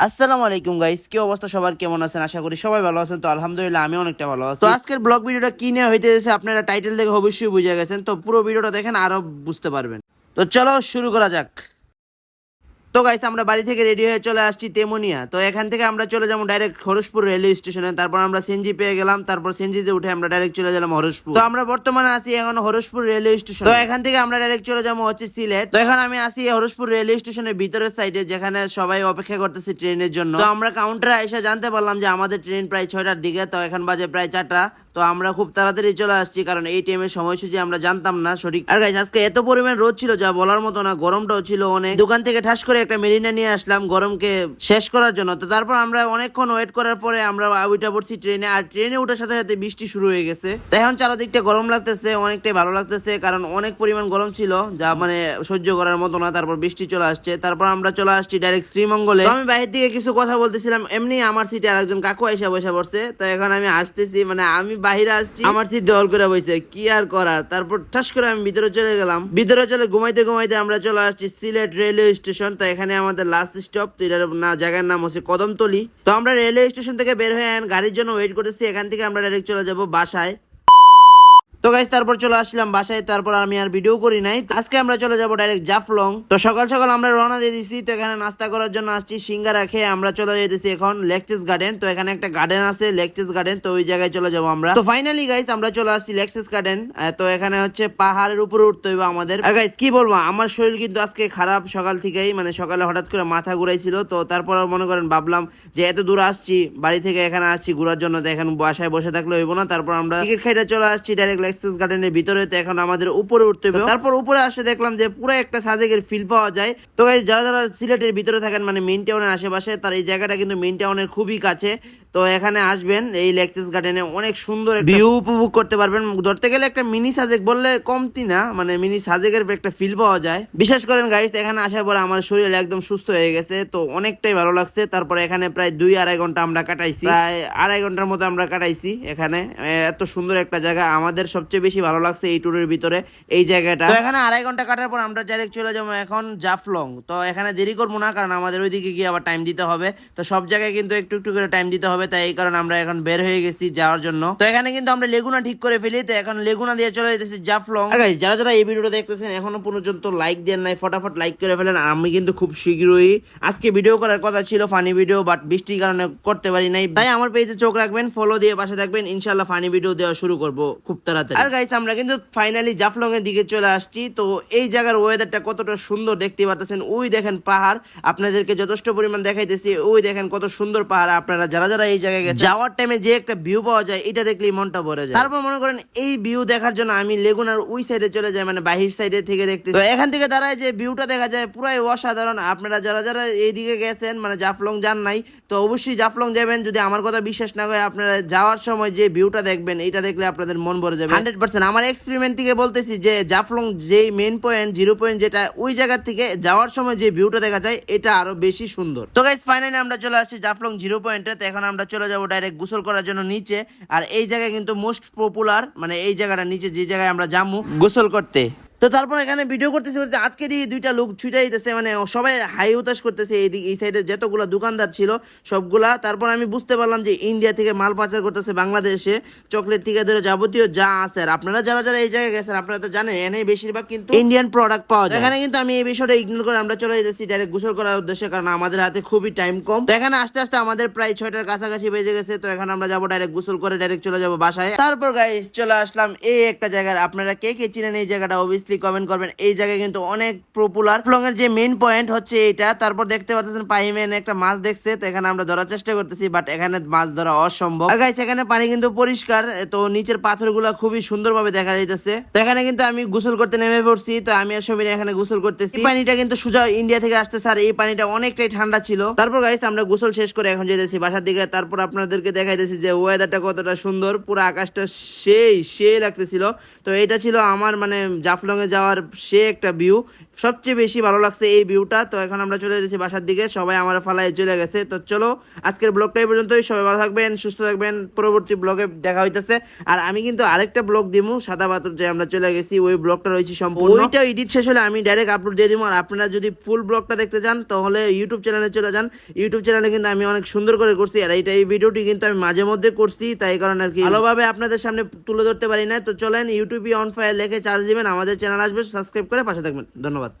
আসসালামু আলাইকুম গাইস, কি অবস্থা সবার, কেমন আছেন? আশা করি সবাই ভালো আছেন। তো আলহামদুলিল্লাহ আমি অনেকটা ভালো আছি। তো আজকের ব্লগ ভিডিওটা কি নিয়ে হইতেছে আপনারা টাইটেল দেখে অবশ্যই বুঝে গেছেন। তো পুরো ভিডিওটা দেখেন আরো বুঝতে পারবেন। তো চলো শুরু করা যাক। তো গাইস আমরা বাড়ি থেকে রেডি হয়ে চলে আসছি তেমুনিয়া। তো এখান থেকে আমরা চলে যাবো ডাইরেক্ট হরসপুর রেলওয়ে স্টেশনে। তারপর আমরা সিএনজি পেয়ে গেলাম, তারপর সিএনজিতে উঠে আমরা ডাইরেক্ট চলে গেলাম হরসপুর। তো আমরা বর্তমানে আছি এখন হরসপুর রেলওয়ে স্টেশন। তো এখান থেকে আমরা ডাইরেক্ট চলে যাবো হচ্ছে সিলেট। তো এখন আমি আছি হরসপুর রেলওয়ে স্টেশনের ভিতরের সাইডে, যেখানে সবাই অপেক্ষা করতেছে ট্রেনের জন্য। তো আমরা কাউন্টারে এসে জানতে পারলাম যে আমাদের ট্রেন প্রায় 6টার দিকে। তো এখন বাজে প্রায় 4টা। তো আমরা খুব তাড়াতাড়ি চলে আসছি, কারণ এই টাইমের সময়সূচি আমরা জানতাম না সঠিক। আর গাইস আজকে এত পরিমাণ রোদ ছিল যা বলার মতো না, গরমটাও ছিল অনেক। দোকান থেকে ঠাস করে একটা মেরিনা নিয়ে আসলাম গরমকে শেষ করার জন্য। তো তারপর আমরা অনেকক্ষণ ওয়েট করার পরে আমরা উঠে পড়ছি ট্রেনে। আর ট্রেনে ওঠার সাথে সাথে বৃষ্টি শুরু হয়ে গেছে। তো এখন চারদিকটা গরম লাগতেছে, অনেকটাই ভালো লাগতেছে, কারণ অনেক পরিমাণ গরম ছিল যা মানে সহ্য করার মতো না। তারপর বৃষ্টি চলে আসছে, তারপর আমরা চলে আসছি ডাইরেক্ট শ্রীমঙ্গলে। আমি বাইরের দিকে কিছু কথা বলতেছিলাম, এমনি আমার সিটে আরেকজন কাকু এসে বসে পড়ছে। তো এখন আমি আসতেছি, মানে আমি বাহিরে আসছি, আমার সিট দখল করে বসে, কি আর করার। তারপর ঠাস করে আমি ভিতরে চলে গেলাম। ভিতরে চলে ঘুমাইতে ঘুমাইতে আমরা চলে আসছি সিলেট রেলওয়ে স্টেশন। তো এখানে আমাদের লাস্ট স্টপ। তো এটার জায়গার নাম হচ্ছে কদমতলি। তো আমরা রেলওয়ে স্টেশন থেকে বের হয়ে গাড়ির জন্য ওয়েট করতেছি। এখান থেকে আমরা ডাইরেক্ট চলে যাব বাসায়। তো গাইস তারপর চলে আসলাম বাসায়। তারপর আমি আর ভিডিও করি নাই। আজকে আমরা চলে যাব ডাইরেক্ট জাফলং। তো সকাল সকাল আমরা রওনা দিয়ে দিছি। তো এখানে নাস্তা করার জন্য আসছি, সিঙ্গারা খেয়ে আমরা চলে যেতেছি এখন লেকচেস গার্ডেন। তো এখানে একটা গার্ডেন আছে লেকচেস গার্ডেন, তো ওই জায়গায় চলে যাব আমরা। তো ফাইনালি গাইস আমরা চলে আসছি লেকচেস গার্ডেন। তো এখানে হচ্ছে পাহাড়ের উপরে উঠতে হইবে আমাদের। আর গাইস কি বলবো, আমার শরীর কিন্তু আজকে খারাপ সকাল থেকেই, মানে সকালে হঠাৎ করে মাথা ঘুরাইছিল। তো তারপর মনে করেন ভাবলাম যে এত দূর আসছি বাড়ি থেকে, এখানে আসছি ঘোরার জন্য, তো এখন বাসায় বসে থাকলে হইব না। তারপর আমরা টিকিট খাইতে চলে আসছি ডাইরেক্ট লেকচেস গার্ডেনের ভিতরে। তো এখন আমাদের উপরে উঠতে হবে। তারপর উপরে আসে দেখলাম যে পুরো একটা সাজেকের ফিল পাওয়া যায়। তো গাইস যারা যারা সিলেটের ভিতরে থাকেন, মানে মেইন টাউনের আশেপাশে, তার এই জায়গাটা কিন্তু মেইন টাউনের খুবই কাছে। তো এখানে আসবেন এই লেকচেস গার্ডেনে, অনেক সুন্দর ভিউ উপভোগ করতে পারবেন। ধরতে গেলে একটা মিনি সাজেক বললে কমতি না, মানে মিনি সাজেকের একটা ফিল পাওয়া যায়। বিশেষ করেন গাইস এখানে আসার পর আমার শরীর একদম সুস্থ হয়ে গেছে, তো অনেকটাই ভালো লাগছে। তারপর এখানে প্রায় 2-2.5 ঘন্টা আমরা কাটাইছি, প্রায় 2.5 ঘন্টার মতো আমরা কাটাইছি এখানে। এত সুন্দর একটা জায়গা, আমাদের সবচেয়ে বেশি ভালো লাগছে এই ট্যুরের ভিতরে এই জায়গাটা। তো এখানে 2.5 ঘন্টা কাটার পর আমরা ডাইরেক্ট চলে যাবো এখন জাফলং। তো এখানে দেরি করবো না, কারণ আমাদের ওইদিকে গিয়ে আবার টাইম দিতে হবে। তো সব জায়গায় কিন্তু একটু একটু করে টাইম দিতে হবে, তাই এই কারণে আমরা এখন বের হয়ে গেছি যাওয়ার জন্য। তো এখানে কিন্তু আমরা লেগুনা ঠিক করে ফেলি। তো এখন লেগুনা দিয়ে চলে যেতেছি জাফলং। গাইস যারা যারা এই ভিডিওটা দেখতেছেন এখনো পর্যন্ত লাইক দেন নাই, ফটাফট লাইক করে ফেলেন। আমি কিন্তু খুব শীঘ্রই আজকে ভিডিও করার কথা ছিল, ফানি ভিডিও, বাট বৃষ্টির কারণে করতে পারি নাই। তাই আমার পেজে চোখ রাখবেন, ফলো দিয়ে পাশে থাকবেন, ইনশাআল্লাহ ফানি ভিডিও দেওয়া শুরু করব খুব তাড়াতাড়ি। আর গাইস আমরা কিন্তু ফাইনালি জাফলং এর দিকে চলে আসছি। তো এই জায়গার ওয়েদারটা কতটা সুন্দর দেখতে পাচ্ছেন। ওই দেখেন পাহাড়, আপনাদেরকে যথেষ্ট পরিমাণ দেখাইতেছি। ওই দেখেন কত সুন্দর পাহাড়। আপনারা যারা যারা এই জায়গায় গেছেন, যাওয়ার টাইমে যে একটা ভিউ পাওয়া যায়, এটা দেখলেই মনটা ভরে যায়। তারপর মনে করেন এই ভিউ দেখার জন্য আমি লেগুনার ওই সাইডে চলে যাই, মানে বাহির সাইডে থেকে দেখতে। তো এখান থেকে দাঁড়ায় যে ভিউটা দেখা যায় পুরাই অসাধারণ। আপনারা যারা যারা এইদিকে গেছেন, মানে জাফলং যান নাই, তো অবশ্যই জাফলং যাবেন। যদি আমার কথা বিশ্বাস না হয়, আপনারা যাওয়ার সময় যে ভিউটা দেখবেন, এটা দেখলে আপনাদের মন ভরে যাবে 100%। আমার এক্সপেরিমেন্ট থেকে বলতেছি যে জাফলং যে মেইন পয়েন্ট, 0 পয়েন্ট যেটা, ওই জায়গা থেকে যাওয়ার সময় যে ভিউটা দেখা যায়, এটা আরো বেশি সুন্দর। তো গাইস ফাইনালি আমরা চলে আসছি জাফলং 0 পয়েন্টে। তো এখন আমরা চলে যাব ডাইরেক্ট গোসল করার জন্য নিচে। আর এই জায়গায় কিন্তু মোস্ট পপুলার, মানে এই জায়গাটা নিচে যে জায়গায় আমরা যাবো গোসল করতে। তো তারপর এখানে ভিডিও করতেছি, আজকে দিয়ে 2টা লোক ছুটে দিতেছে, মানে সবাই হাই উতাস করতেছে এই সাইডে যতগুলো দোকানদার ছিল সবগুলা। তারপর আমি বুঝতে পারলাম যে ইন্ডিয়া থেকে মাল পাচার করতেছে বাংলাদেশে, চকলেট থেকে ধরে যাবতীয় যা আছে। আর আপনারা যারা যারা এই জায়গায় গেছেন, আপনারা তো জানেন এনে বেশিরভাগ কিন্তু ইন্ডিয়ান প্রোডাক্ট পাওয়া যায়। এখানে কিন্তু আমি এই বিষয়টা ইগনোর করে আমরা চলে যেতেছি ডাইরেক্ট গোসল করার উদ্দেশ্যে, কারণ আমাদের হাতে খুবই টাইম কম। তো এখানে আস্তে আস্তে আমাদের প্রায় 6টার কাছাকাছি বেজে গেছে। তো এখন আমরা যাবো ডাইরেক্ট গোসল করে ডাইরেক্ট চলে যাবো বাসায়। তারপর গাইস চলে আসলাম এই একটা জায়গায়। আপনারা কে কে চিনেন এই জায়গাটা অবভিয়াসলি কমেন্ট করবেন। এই জায়গায় কিন্তু অনেক পপুলার। জাফলং এর যে মেইন পয়েন্ট হচ্ছে এটা। তারপর দেখতে পাচ্ছেন পাহিমেন একটা মাছ দেখছে, তো এখানে আমরা ধরার চেষ্টা করতেছি, বাট এখানে মাছ ধরা অসম্ভব। আর গাইস এখানে পানি কিন্তু পরিষ্কার, তো নিচের পাথরগুলো খুবই সুন্দরভাবে দেখা যাইতেছে। তো এখানে কিন্তু আমি গোসল করতে নেমে পড়ছি। তো আমি আর সমীর এখানে গোসল করতেছি। পানিটা কিন্তু সোজা ইন্ডিয়া থেকে আসতেছে, আর এই পানিটা অনেকটাই ঠান্ডা ছিল। তারপর গাইস আমরা গোসল শেষ করে এখন যেতেছি বাসার দিকে। তারপর আপনাদেরকে দেখাইতেছি যে ওয়েদারটা কতটা সুন্দর, পুরো আকাশটা সেই লাগতেছিল। তো এটা ছিল আমার মানে জাফলং চিটাগংয়ে যাওয়ার সে একটা ভিউ, সবচেয়ে বেশি ভালো লাগছে এই ভিউটা। তো এখন আমরা চলে যাচ্ছি বাসার দিকে, সবাই আমার ফালায় চলে গেছে। তো চলো আজকের ব্লগটা এই পর্যন্তই, সবাই ভালো থাকবেন, সুস্থ থাকবেন, পরবর্তী ব্লগে দেখা হইতেছে। আর আমি কিন্তু আরেকটা ব্লগ দিমু সাদা পাথর যে আমরা চলে গেছি, ওই ব্লগটা রয়েছে সম্পূর্ণ, ওইটা এডিট শেষ হলে আমি ডাইরেক্ট আপলোড দিয়ে দিব। আর আপনারা যদি ফুল ব্লগটা দেখতে চান তাহলে ইউটিউব চ্যানেলে চলে যান, ইউটিউব চ্যানেলে কিন্তু আমি অনেক সুন্দর করে করছি। আর এই ভিডিওটি কিন্তু আমি মাঝে মধ্যে করছি, তাই কারণে আর কি ভালোভাবে আপনাদের সামনে তুলে ধরতে পারি না। তো চলেন ইউটিউবে অন ফায়ার লেখে চার্জ দিবেন, আমাদের চ্যানেল আসবে, সাবস্ক্রাইব করে পাশে থাকবেন। ধন্যবাদ।